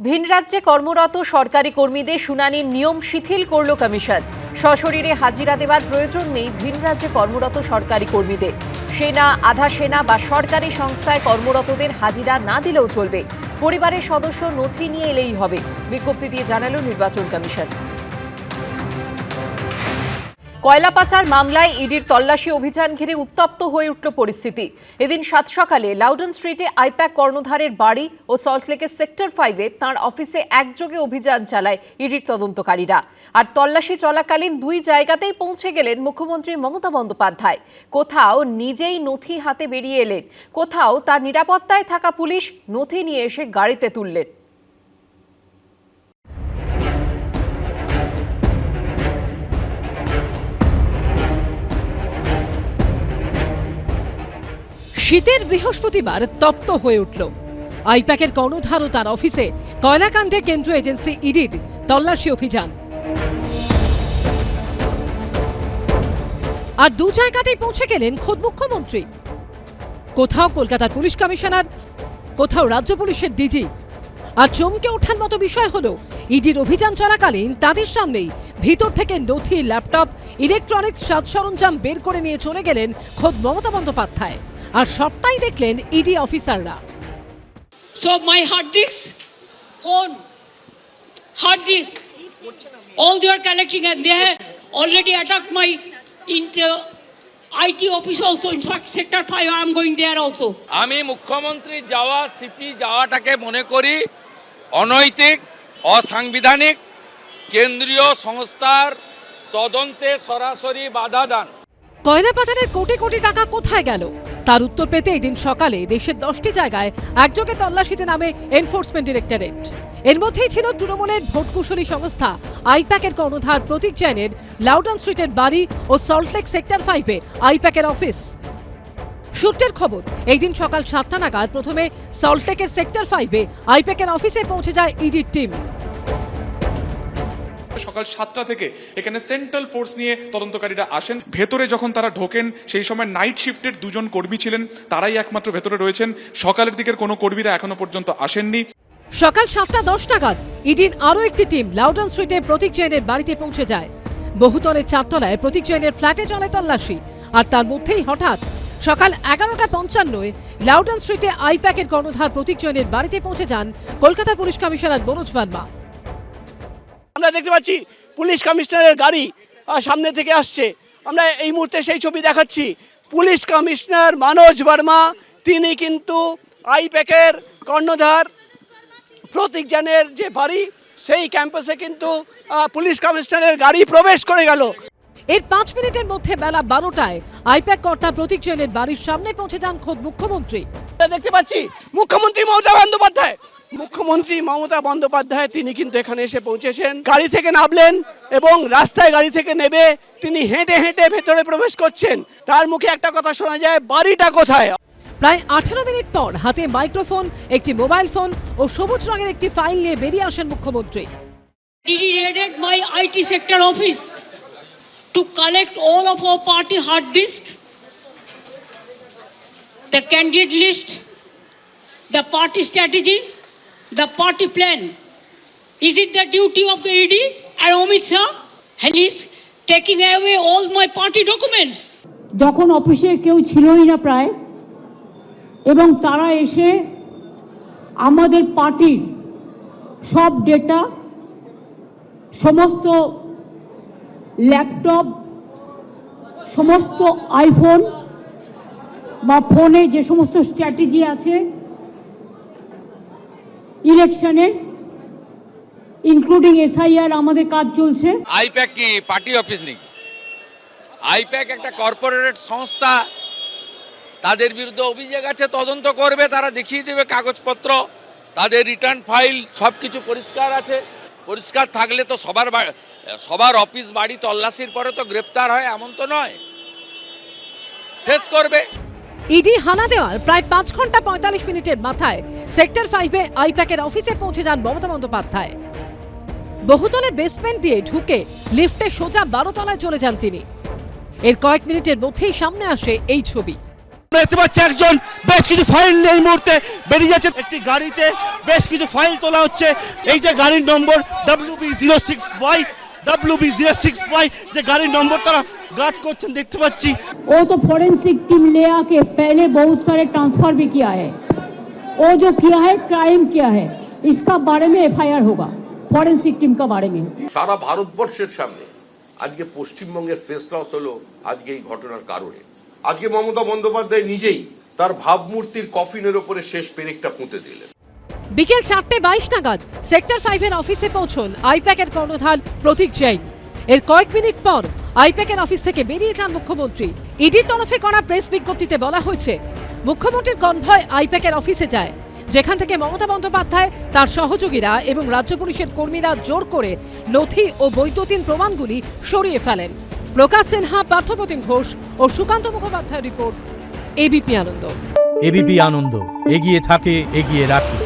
ভিন রাজ্যে কর্মরত সরকারি কর্মীদের শুনানির নিয়ম শিথিল করল কমিশন। সশরীরে হাজিরা দেওয়ার প্রয়োজন নেই ভিন রাজ্যে কর্মরত সরকারি কর্মীদের। সেনা, আধা সেনা বা সরকারি সংস্থায় কর্মরতদের হাজিরা না দিলেও চলবে। পরিবারের সদস্য নথি নিয়ে এলেই হবে, বিজ্ঞপ্তি দিয়ে জানালো নির্বাচন কমিশন। কয়লা পাচার মামলায় ইডির তল্লাশি অভিযান ঘিরে উত্তপ্ত হয়ে উঠল পরিস্থিতি। এদিন ৭ সকালে লাউডন স্ট্রিটে আইপ্যাক কর্ণধারের বাড়ি ও সল্টলেকের সেক্টর 5-এ তাঁর অফিসে একযোগে অভিযান চালায় ইডির তদন্তকারীরা। আর তল্লাশি চলাকালীন দুই জায়গাতেই পৌঁছে গেলেন মুখ্যমন্ত্রী মমতা বন্দ্যোপাধ্যায়। কোথাও নিজেই নথি হাতে বেরিয়ে এলেন, কোথাও তার নিরাপত্তায় থাকা পুলিশ নথি নিয়ে এসে গাড়িতে তুললেন। শীতের বৃহস্পতিবার তপ্ত হয়ে উঠল আইপ্যাকের কর্ণধার ও তার অফিসে কয়লাকাণ্ডে কেন্দ্রীয় এজেন্সি ইডির তল্লাশি অভিযান। আর দু জায়গাতেই পৌঁছে গেলেন খোদ মুখ্যমন্ত্রী। কোথাও কলকাতার পুলিশ কমিশনার, কোথাও রাজ্য পুলিশের ডিজি। আর চমকে ওঠার মতো বিষয় হলো, ইডির অভিযান চলাকালীন তাদের সামনেই ভিতর থেকে নথি, ল্যাপটপ, ইলেকট্রনিক্স সাজ সরঞ্জাম বের করে নিয়ে চলে গেলেন খোদ মমতা বন্দ্যোপাধ্যায়। আর সবটাই দেখলেন ইডি অফিসাররা। So my hard disk, phone, hard disk, all they are collecting, and they have already attacked my IT office also. In fact, sector 5, I am going there also. আমি মুখ্যমন্ত্রী যাওয়া, সিপি যাওয়াটাকে মনে করি অনৈতিক, অসাংবিধানিক, কেন্দ্রীয় সংস্থার তদন্তে সরাসরি বাধা দান। কয়লা পাচারের কোটি কোটি টাকা কোথায় গেল তার উত্তর পেতে এদিন সকালে দেশের 10টি জায়গায় একযোগে তল্লাশিতে নামে এনফোর্সমেন্ট ডিরেক্টরেট। এর মধ্যেই ছিল তৃণমূলের ভোটকুশলী সংস্থা আইপ্যাকের কর্ণধার প্রতীক জৈনের লাউডন স্ট্রিটের বাড়ি ও সল্টলেক সেক্টর 5-এ আইপ্যাকের অফিস। সূত্রের খবর, এই দিন সকাল 7টা নাগাদ প্রথমে সল্টলেকের সেক্টর 5-এ আইপ্যাকের অফিসে পৌঁছে যায় ইডির টিম। সকাল 7টা থেকে এখানে সেন্ট্রাল ফোর্স নিয়ে তদন্তকারীরা আসেন। ভেতরে যখন তারা ঢোকেন সেই সময় নাইট শিফটের 2 জন কর্মী ছিলেন, তারাই একমাত্র ভেতরে রয়েছেন। সকালের দিকের কোনো কর্মীরা এখনো পর্যন্ত আসেননি। সকাল 7:10 নাগাদ ইডির আরও একটি টিম লাউডন স্ট্রিটে প্রতীক জৈনের বাড়িতে পৌঁছে যায়। বহুতলের 4তলায় প্রতীক জৈনের ফ্ল্যাটে চলে তল্লাশি। আর তার মধ্যেই হঠাৎ সকাল 11:55 লাউডন স্ট্রিটে আইপ্যাকের কর্ণধার প্রতীক জৈনের বাড়িতে পৌঁছে যান কলকাতা পুলিশ কমিশনার মনোজ ভার্মা। আমরা দেখতে পাচ্ছি পুলিশ কমিশনারের গাড়ি সামনে থেকে আসছে। আমরা এই মুহূর্তে সেই ছবি দেখাচ্ছি। পুলিশ কমিশনার মনোজ ভার্মা, তিনি কিন্তু আইপ্যাকের কর্ণধার প্রতীক জৈনের যে বাড়ি, সেই ক্যাম্পাসে কিন্তু পুলিশ কমিশনারের গাড়ি প্রবেশ করে গেল। এর 5 মিনিটের মধ্যে বেলা 12টায় আইপ্যাক কর্তা প্রতীক জৈনের বাড়ির সামনে পৌঁছে যান খোদ মুখ্যমন্ত্রী। দেখতে পাচ্ছি মুখ্যমন্ত্রী মমতা বন্দ্যোপাধ্যায়। মুখ্যমন্ত্রী মমতা বন্দ্যোপাধ্যায় তিনি কিন্তু এখানে এসে পৌঁছেছেন। গাড়ি থেকে নামলেন এবং রাস্তায় গাড়ি থেকে নেমে তিনি হেঁটে হেঁটে ভেতরে প্রবেশ করছেন। তার মুখে একটা কথা শোনা যায়, বাড়িটা কোথায়। প্রায় 18 মিনিট পর হাতে মাইক্রোফোন, একটি মোবাইল ফোন ও সবুজ রঙের একটি ফাইল নিয়ে বেরিয়ে আসেন মুখ্যমন্ত্রী। Did he raided my IT sector office to collect all of our party hard disk, the candidate list, the party strategy, the party plan. Is it the duty of the ED and Amit Shah? And he's taking away all my party documents. যখন অফিসে কেউ ছিলই না প্রায়, এবং তারা এসে আমাদের পার্টির সব ডেটা, সমস্ত ল্যাপটপ, সমস্ত আইফোন বা ফোনে যে সমস্ত স্ট্র্যাটেজি আছে ইলেকশনের, ইনক্লুডিং SIR, আমাদের কাজ চলছে। আইপ্যাক কি পার্টি অফিস নেই? আইপ্যাক একটা কর্পোরেট সংস্থা, তাদের বিরুদ্ধে অভিযোগ আছে, তদন্ত করবে, তারা দেখিয়ে দেবে কাগজপত্র, তাদের রিটার্ন ফাইল সবকিছু পরিষ্কার আছে। পরিষ্কার থাকলে তো সবার অফিস বাড়ি তল্লাশির পরে তো গ্রেপ্তার হয় এমন তো নয়, ফেস করবে। ইডি হানা দেওয়ার প্রায় 5 ঘন্টা 45 মিনিটের মাথায় সেক্টর 5-এ আইপ্যাকের অফিসে পৌঁছে যান মমতা বন্দ্যোপাধ্যায়। বহুতলের বেসমেন্ট দিয়ে ঢুকে লিফটে সোজা 12 তলায় চলে যান তিনি। এর কয়েক মিনিটের মধ্যেই সামনে আসে এই ছবি। দেখতে পাচ্ছি একজন বেশ কিছু ফাইল এই মুহূর্তে বেরিয়ে যাচ্ছে, একটি গাড়িতে বেশ কিছু ফাইল তোলা হচ্ছে। এই যে গাড়ির নম্বর WB06Y যে গাড়ির নম্বর তারা গার্ড করছেন দেখতে পাচ্ছি। वो तो फॉरेंसिक टीम ले आके पहले बहुत सारे ट्रांसफर भी किया है। वो जो किया है क्राइम किया है, इसका बारे में FIR होगा फॉरेंसिक टीम का बारे में। সারা ভারতবর্ষের সামনে আজকে পশ্চিমবঙ্গের ফেস লস হলো আজকে এই ঘটনার কারণে। আজকে মমতা বন্দ্যোপাধ্যায় নিজেই তার ভাবমূর্তির কফিনের উপরে শেষ পেরেকটা পুঁতে দিলেন। বিকেল 4:22 নাগাদ সেক্টর 5-এর অফিসে পৌঁছন আইপ্যাকের কর্ণধার প্রতীক জৈন। এর কয়েক মিনিট পর আইপ্যাকের অফিস থেকে বেরিয়ে যান মুখ্যমন্ত্রী। ইডির তরফে করা প্রেস বিজ্ঞপ্তিতে বলা হয়েছে, মুখ্যমন্ত্রীর কনভয় আইপ্যাকের অফিসে যায়, যেখান থেকে মমতা বন্দ্যোপাধ্যায়, তার সহযোগীরা এবং রাজ্য পুলিশের কর্মীরা জোর করে নথি ও বৈদ্যুতিন প্রমাণগুলি সরিয়ে ফেলেন। প্রকাশ সিনহা, পার্থপ্রতিম ঘোষ ও সুকান্ত মুখোপাধ্যায়ের রিপোর্ট, এবিপি আনন্দ। এবিপি আনন্দ, এগিয়ে থাকে, এগিয়ে রাখে।